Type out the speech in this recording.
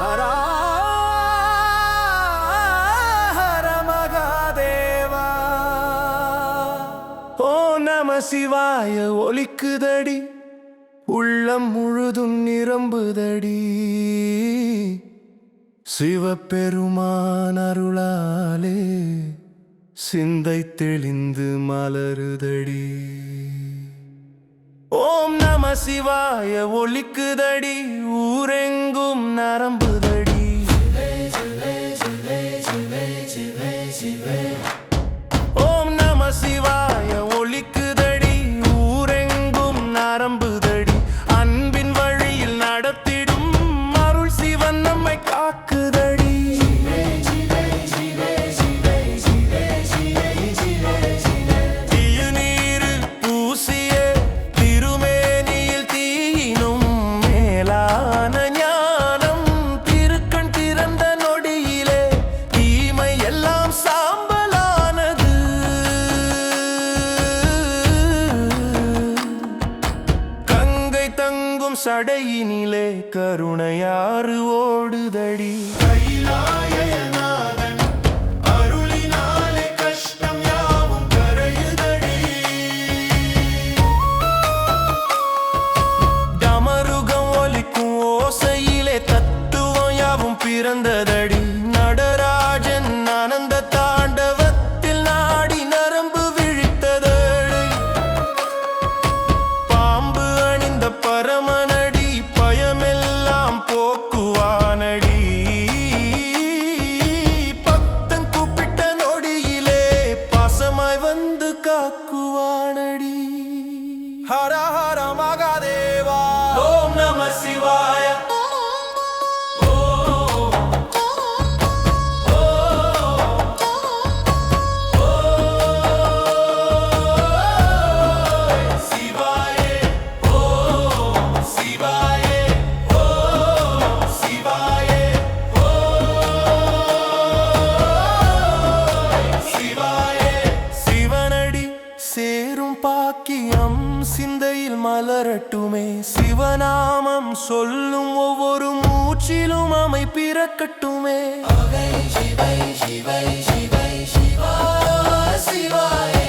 ஹர ஹர மகாதேவா. ஓ நம சிவாய ஒலிக்குதடி, உள்ளம் முழுதும் நிரம்புதடி. சிவபெருமான் அருளாலே சிந்தை தெளிந்து மலருதடி. ஓம் நம சிவாய ஒலிக்குதடி, ஊரெங்கும் நரம்புதடி. ஓம் நம சிவாய ஒலிக்குதடி, ஊரெங்கும் நரம்புதடி. அன்பின் வழியில் நடத்திடும் அருள் சிவன் நம்மை காக்குதடி. தீயுநீரில் பூசிய திருமேனியில் தீயினும் மேலான ஞானம். திருக்கண் திறந்த நொடியிலே தீமை எல்லாம் சாம்பலானது. கங்கை தங்கும் சடையினிலே கருணையாறு ஓடுதடி. டமருகம் ஒலிக்கும் ஓசையிலே தத்துவம் யாவும் பிறந்ததடி. நடராஜன் ஆனந்த தாண்டவத்தில் நாடி நரம்பு விழித்ததடி. பாம்பு அணிந்த பரமனடி, பயமெல்லாம் போக்குவானடி. பக்தன் கூப்பிட்ட நொடியிலே பாசமாய் வந்து காக்குவானடி. ஹர ஹர மகாதேவா. ஓம் நம சிவாய. சிவனடி சேரும் பாக்கியம் சிந்தையில் மலரட்டுமே. சிவநாமம் சொல்லும் ஒவ்வொரு மூச்சிலும் அமை பிறக்கட்டுமே. சிவாய